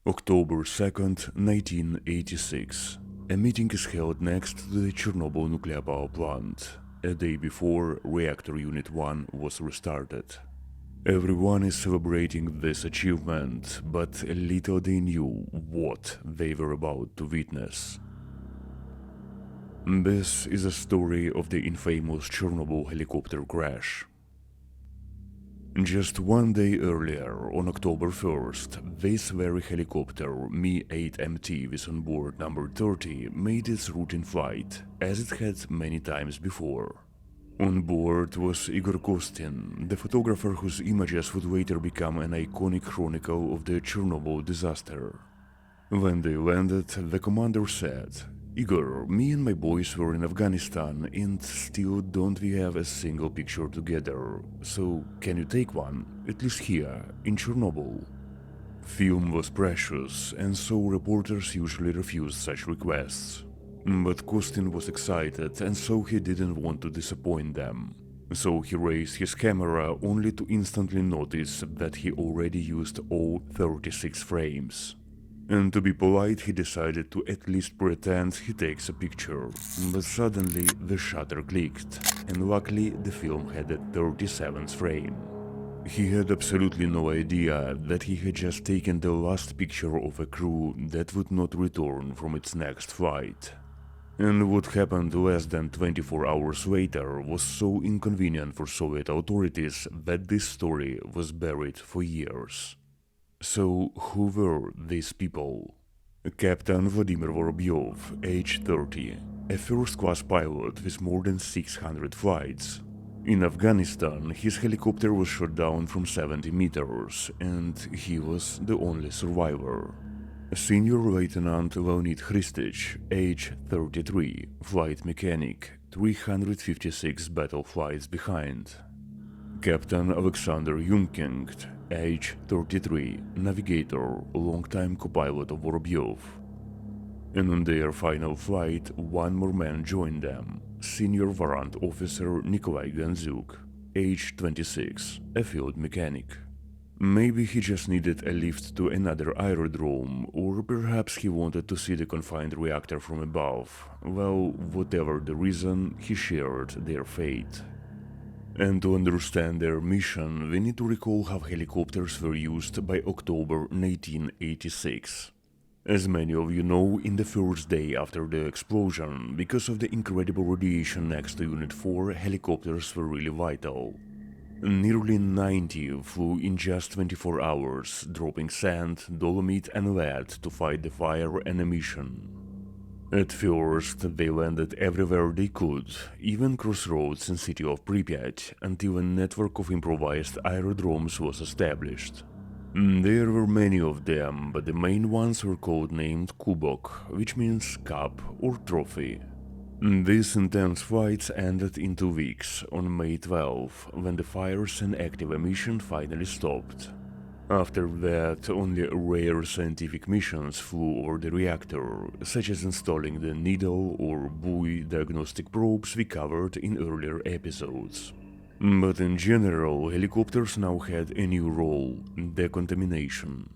October 2nd, 1986. A meeting is held next to the Chernobyl nuclear power plant, a day before reactor Unit 1 was restarted. Everyone is celebrating this achievement, but little they knew what they were about to witness. This is a story of the infamous Chernobyl helicopter crash. Just one day earlier, on October 1st, this very helicopter, Mi-8MT with on board number 30, made its routine flight, as it had many times before. On board was Igor Kostin, the photographer whose images would later become an iconic chronicle of the Chernobyl disaster. When they landed, the commander said, "Igor, me and my boys were in Afghanistan and still don't we have a single picture together, so can you take one, at least here, in Chernobyl?" Film was precious, and so reporters usually refused such requests. But Kostin was excited, and so he didn't want to disappoint them. So he raised his camera only to instantly notice that he already used all 36 frames. And to be polite, he decided to at least pretend he takes a picture. But suddenly the shutter clicked, and luckily the film had a 37th frame. He had absolutely no idea that he had just taken the last picture of a crew that would not return from its next flight. And what happened less than 24 hours later was so inconvenient for Soviet authorities that this story was buried for years. So who were these people? Captain Vladimir Vorobyov, age 30, a first-class pilot with more than 600 flights. In Afghanistan, his helicopter was shot down from 70 meters, and he was the only survivor. Senior Lieutenant Leonid Hristich, age 33, flight mechanic, 356 battle flights behind. Captain Alexander Yunkingt, age 33, navigator, longtime co-pilot of Vorobyov. And on their final flight, one more man joined them, Senior Warrant Officer Nikolai Ganzuk, age 26, a field mechanic. Maybe he just needed a lift to another aerodrome, or perhaps he wanted to see the confined reactor from above. Well, whatever the reason, he shared their fate. And to understand their mission, we need to recall how helicopters were used by October 1986. As many of you know, in the first day after the explosion, because of the incredible radiation next to Unit 4, helicopters were really vital. Nearly 90 flew in just 24 hours, dropping sand, dolomite and lead to fight the fire and emission. At first, they landed everywhere they could, even crossroads in city of Pripyat, until a network of improvised aerodromes was established. There were many of them, but the main ones were codenamed Kubok, which means cup or trophy. These intense fights ended in 2 weeks, on May 12, when the fires and active emission finally stopped. After that, only rare scientific missions flew over the reactor, such as installing the needle or buoy diagnostic probes we covered in earlier episodes. But in general, helicopters now had a new role – decontamination.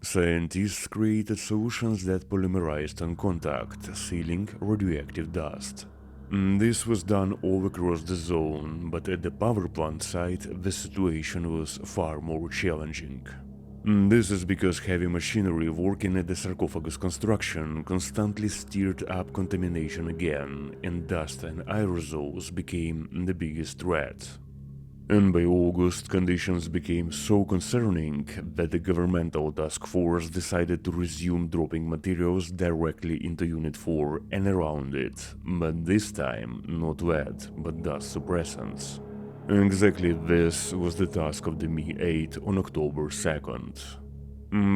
Scientists created solutions that polymerized on contact, sealing radioactive dust. This was done all across the zone, but at the power plant site the situation was far more challenging. This is because heavy machinery working at the sarcophagus construction constantly stirred up contamination again, and dust and aerosols became the biggest threat. And by August, conditions became so concerning that the governmental task force decided to resume dropping materials directly into Unit 4 and around it, but this time not lead, but dust suppressants. Exactly this was the task of the Mi-8 on October 2nd.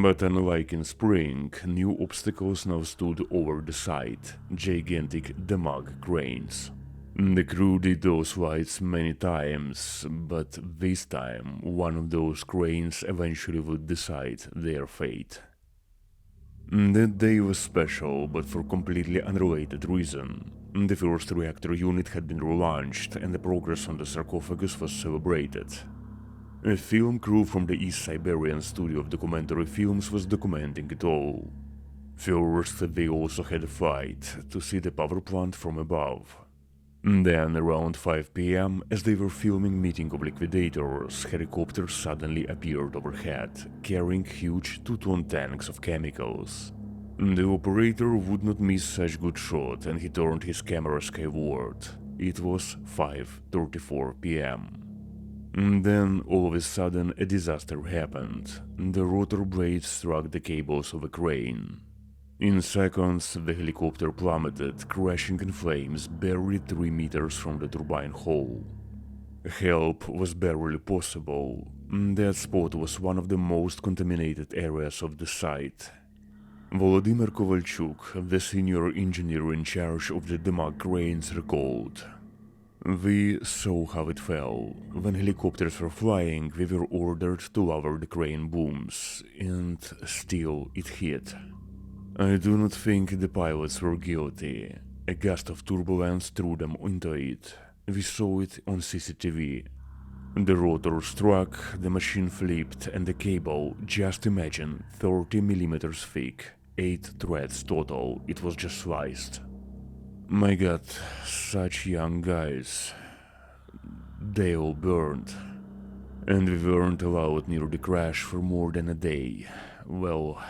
But unlike in spring, new obstacles now stood over the site, gigantic Demag cranes. The crew did those flights many times, but this time one of those cranes eventually would decide their fate. That day was special, but for completely unrelated reason. The first reactor unit had been relaunched, and the progress on the sarcophagus was celebrated. A film crew from the East Siberian studio of documentary films was documenting it all. First, they also had a fight to see the power plant from above. Then, around 5 p.m., as they were filming Meeting of Liquidators, helicopters suddenly appeared overhead, carrying huge 2-ton tanks of chemicals. The operator would not miss such good shot, and he turned his camera skyward. It was 5:34 p.m. Then, all of a sudden, a disaster happened. The rotor blades struck the cables of a crane. In seconds, the helicopter plummeted, crashing in flames barely 3 meters from the turbine hole. Help was barely possible. That spot was one of the most contaminated areas of the site. Volodymyr Kovalchuk, the senior engineer in charge of the Demag cranes, recalled. We saw how it fell. When helicopters were flying, we were ordered to lower the crane booms, and still it hit. I do not think the pilots were guilty. A gust of turbulence threw them into it. We saw it on CCTV. The rotor struck, the machine flipped, and the cable, just imagine, 30 millimeters thick, 8 threads total, it was just sliced. My god, such young guys. They all burned. And we weren't allowed near the crash for more than a day. Well,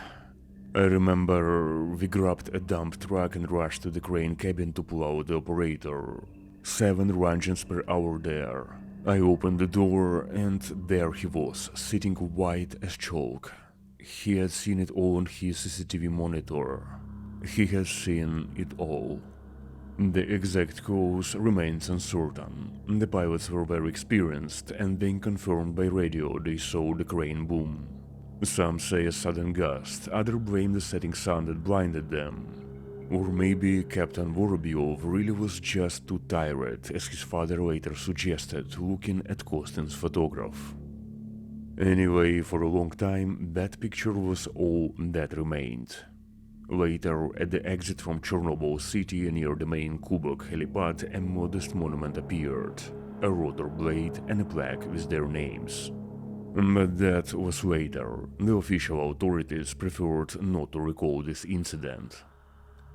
I remember we grabbed a dump truck and rushed to the crane cabin to pull out the operator. 7 engines per hour there. I opened the door and there he was, sitting white as chalk. He had seen it all on his CCTV monitor. He had seen it all. The exact cause remains uncertain. The pilots were very experienced, and being confirmed by radio they saw the crane boom. Some say a sudden gust, others blame the setting sun that blinded them. Or maybe Captain Vorobyov really was just too tired, as his father later suggested, looking at Kostin's photograph. Anyway, for a long time, that picture was all that remained. Later, at the exit from Chernobyl city near the main Kubok helipad, a modest monument appeared, a rotor blade and a plaque with their names. But that was later. The official authorities preferred not to recall this incident.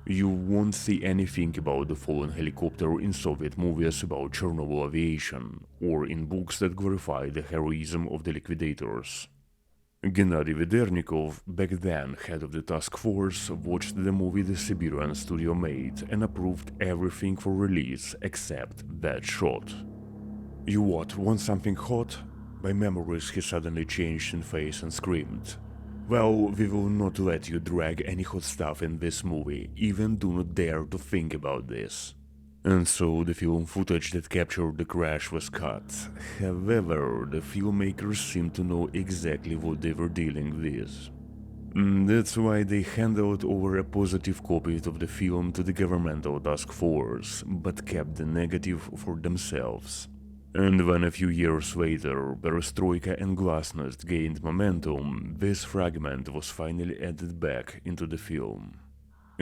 You won't see anything about the fallen helicopter in Soviet movies about Chernobyl aviation, or in books that glorify the heroism of the liquidators. Gennady Vedernikov, back then head of the task force, watched the movie the Siberian studio made and approved everything for release except that shot. You what, want something hot? By memories he suddenly changed in face and screamed. Well, we will not let you drag any hot stuff in this movie, even do not dare to think about this. And so the film footage that captured the crash was cut. However, the filmmakers seemed to know exactly what they were dealing with. That's why they handed over a positive copy of the film to the governmental task force, but kept the negative for themselves. And when a few years later, perestroika and glasnost gained momentum, this fragment was finally added back into the film.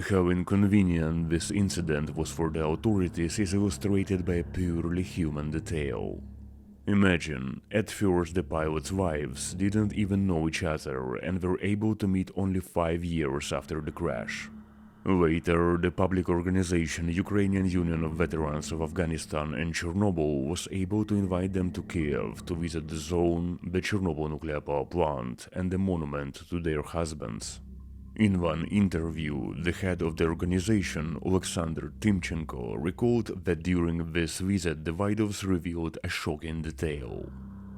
How inconvenient this incident was for the authorities is illustrated by a purely human detail. Imagine, at first the pilots' wives didn't even know each other and were able to meet only 5 years after the crash. Later, the public organization Ukrainian Union of Veterans of Afghanistan and Chernobyl was able to invite them to Kiev to visit the zone, the Chernobyl nuclear power plant, and the monument to their husbands. In one interview, the head of the organization, Alexander Timchenko, recalled that during this visit the widows revealed a shocking detail.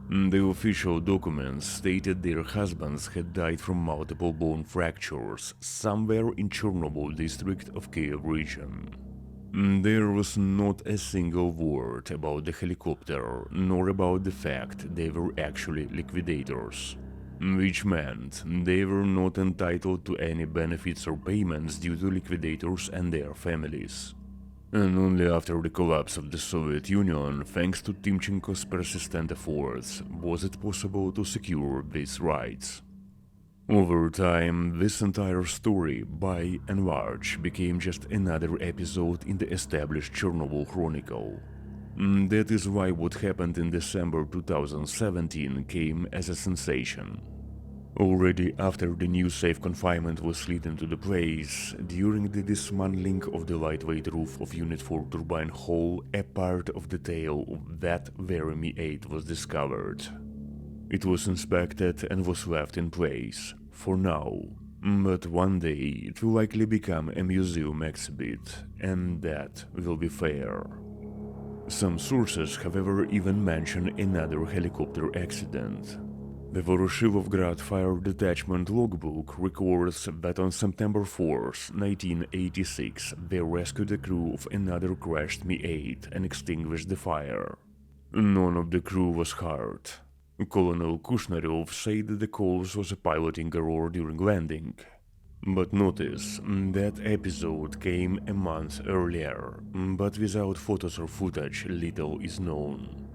The official documents stated their husbands had died from multiple bone fractures somewhere in Chernobyl district of Kiev region. There was not a single word about the helicopter, nor about the fact they were actually liquidators. Which meant they were not entitled to any benefits or payments due to liquidators and their families. And only after the collapse of the Soviet Union, thanks to Timchenko's persistent efforts, was it possible to secure these rights. Over time, this entire story, by and large, became just another episode in the established Chernobyl Chronicle. That is why what happened in December 2017 came as a sensation. Already after the new safe confinement was slid into the place, during the dismantling of the lightweight roof of Unit 4 turbine hall, a part of the tail of that very Mi-8 was discovered. It was inspected and was left in place, for now, but one day it will likely become a museum exhibit, and that will be fair. Some sources, however, even mention another helicopter accident. The Voroshilovgrad Fire Detachment logbook records that on September 4, 1986, they rescued a crew of another crashed Mi-8 and extinguished the fire. None of the crew was hurt. Colonel Kushnarov said that the cause was a piloting error during landing. But notice, that episode came a month earlier, but without photos or footage little is known.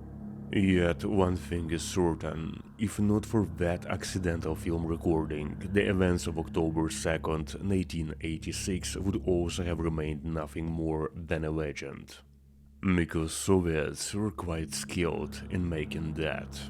Yet one thing is certain, if not for that accidental film recording, the events of October 2nd, 1986 would also have remained nothing more than a legend. Because Soviets were quite skilled in making that.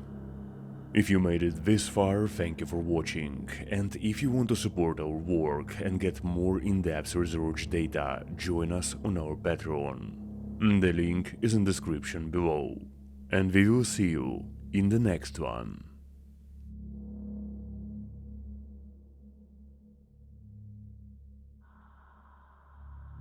If you made it this far, thank you for watching, and if you want to support our work and get more in-depth research data, join us on our Patreon. The link is in the description below. And we will see you in the next one.